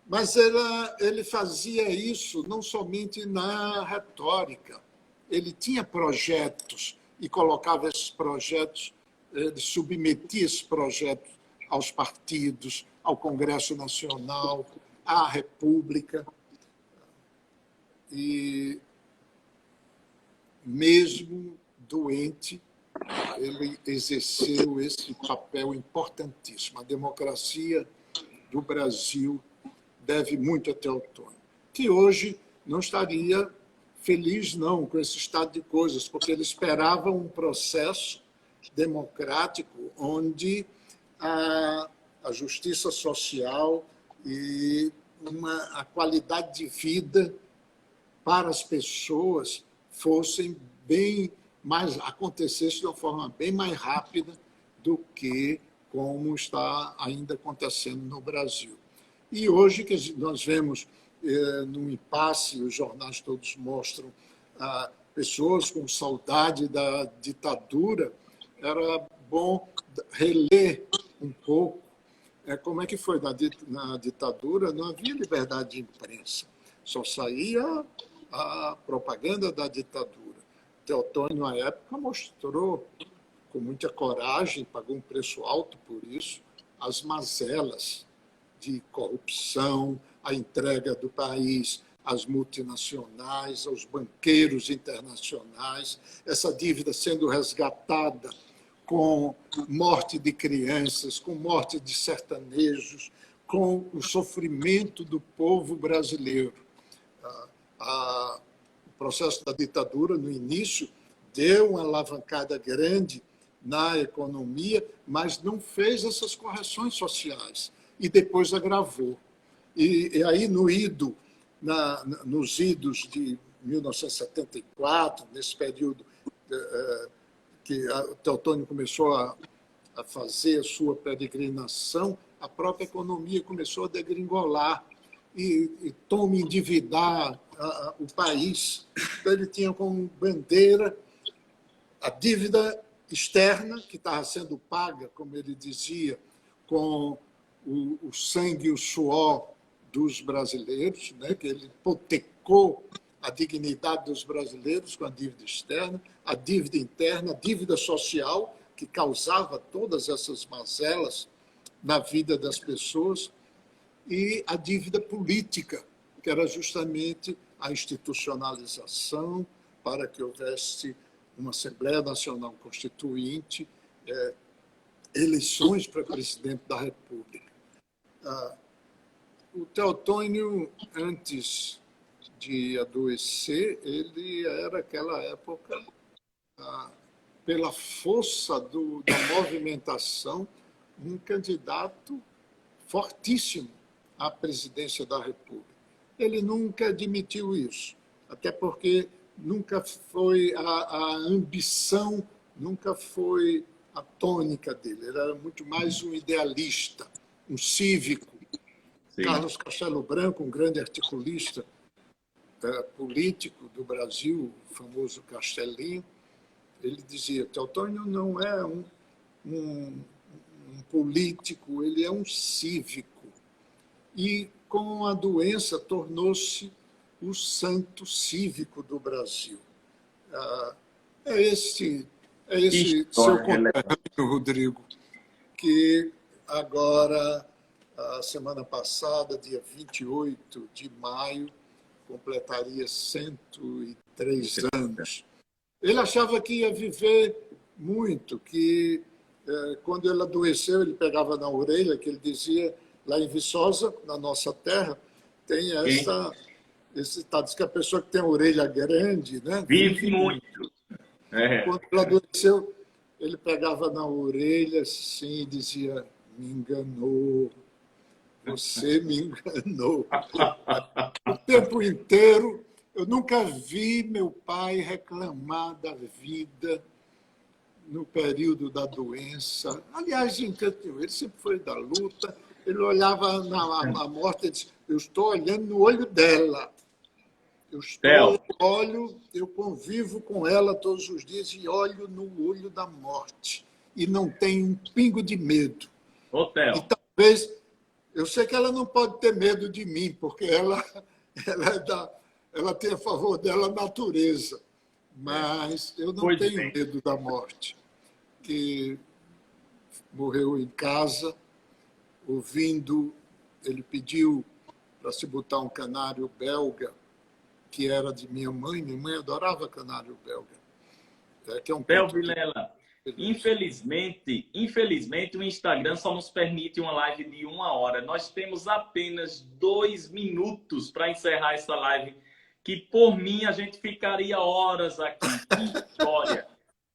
Mas ele fazia isso não somente na retórica. Ele tinha projetos e colocava esses projetos, ele submetia esses projetos aos partidos, ao Congresso Nacional, à República. E, mesmo doente, ele exerceu esse papel importantíssimo. A democracia do Brasil deve muito a Teotônio, que hoje não estaria feliz, não, com esse estado de coisas, porque ele esperava um processo democrático onde a justiça social e a qualidade de vida para as pessoas fossem acontecesse de uma forma bem mais rápida do que como está ainda acontecendo no Brasil. E hoje que nós vemos num impasse, os jornais todos mostram pessoas com saudade da ditadura, era bom reler um pouco como é que foi na ditadura. Não havia liberdade de imprensa, só saía a propaganda da ditadura. Teotônio, à época, mostrou com muita coragem, pagou um preço alto por isso, as mazelas de corrupção, a entrega do país às multinacionais, aos banqueiros internacionais, essa dívida sendo resgatada com morte de crianças, com morte de sertanejos, com o sofrimento do povo brasileiro. O processo da ditadura, no início, deu uma alavancada grande na economia, mas não fez essas correções sociais e depois agravou. E aí, nos idos de 1974, nesse período que Teotônio começou a fazer a sua peregrinação, a própria economia começou a degringolar e tome endividar o país. Então, ele tinha como bandeira a dívida externa, que estava sendo paga, como ele dizia, com o sangue e o suor dos brasileiros, né? Que ele hipotecou a dignidade dos brasileiros com a dívida externa, a dívida interna, a dívida social, que causava todas essas mazelas na vida das pessoas, e a dívida política, que era justamente a institucionalização para que houvesse uma Assembleia Nacional Constituinte, eleições para presidente da República. O Teotônio, antes de adoecer, ele era, naquela época, pela força da movimentação, um candidato fortíssimo à presidência da República. Ele nunca admitiu isso, até porque nunca foi a ambição, nunca foi a tônica dele. Ele era muito mais um idealista, um cívico. Sim. Carlos Castelo Branco, um grande articulista político do Brasil, o famoso Castelinho, ele dizia: Teotônio não é um político, ele é um cívico. E, com a doença, tornou-se o santo cívico do Brasil. É esse seu conterrâneo, Rodrigo, que agora, a semana passada, dia 28 de maio, completaria 103 anos. Ele achava que ia viver muito, que quando ele adoeceu, ele pegava na orelha, que ele dizia, lá em Viçosa, na nossa terra, tem esse tá, diz que a pessoa que tem a orelha grande, né, vive muito. Quando ele adoeceu, ele pegava na orelha assim e dizia: me enganou, você me enganou. O tempo inteiro, eu nunca vi meu pai reclamar da vida no período da doença. Aliás, ele sempre foi da luta. Ele olhava na morte e disse: eu estou olhando no olho dela. Eu convivo com ela todos os dias e olho no olho da morte. E não tenho um pingo de medo. E talvez... Eu sei que ela não pode ter medo de mim, porque ela tem a favor dela a natureza. Mas eu não tenho medo da morte. Que morreu em casa, ouvindo... Ele pediu para se botar um canário belga, que era de minha mãe. Minha mãe adorava canário belga. Que é um Theo Vilela, infelizmente, o Instagram só nos permite uma live de 1 hora. Nós temos apenas 2 minutos para encerrar essa live, que, por mim, a gente ficaria horas aqui. Que história!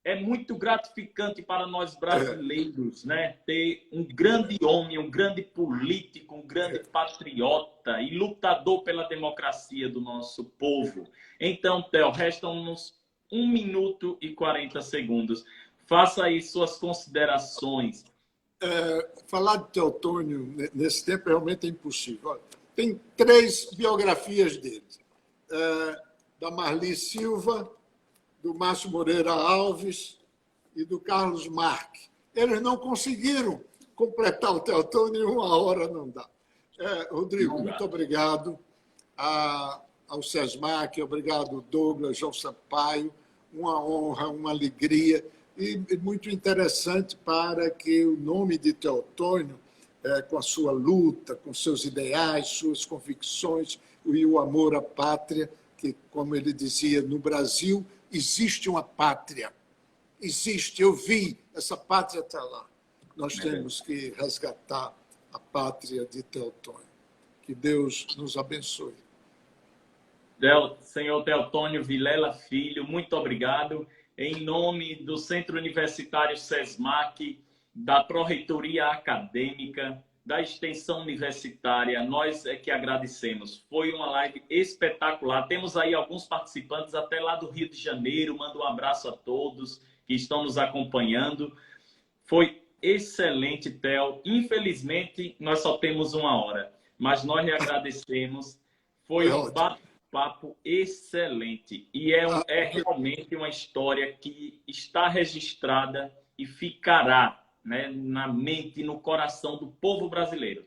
É muito gratificante para nós brasileiros, né? Ter um grande homem, um grande político, um grande patriota e lutador pela democracia do nosso povo. Então, Theo, restam-nos 1 minuto e 40 segundos. Faça aí suas considerações. Falar de Teotônio nesse tempo realmente é impossível. Tem 3 biografias dele. Da Marli Silva, do Márcio Moreira Alves e do Carlos Marque. Eles não conseguiram completar o Teotônio em 1 hora, não dá. Rodrigo, muito obrigado ao SESMAC, obrigado Douglas, João Sampaio, uma honra, uma alegria e muito interessante para que o nome de Teotônio, com a sua luta, com seus ideais, suas convicções e o amor à pátria, que, como ele dizia, no Brasil existe uma pátria, existe, eu vi, essa pátria está lá. Nós temos que resgatar a pátria de Teotônio. Que Deus nos abençoe. Senhor Teotônio Vilela Filho, muito obrigado. Em nome do Centro Universitário SESMAC, da Pró-Reitoria Acadêmica, da Extensão Universitária, nós é que agradecemos. Foi uma live espetacular. Temos aí alguns participantes até lá do Rio de Janeiro. Mando um abraço a todos que estão nos acompanhando. Foi excelente, Theo. Infelizmente, nós só temos 1 hora, mas nós lhe agradecemos. Foi um bate-papo excelente. E é realmente uma história que está registrada e ficará né, na mente e no coração do povo brasileiro.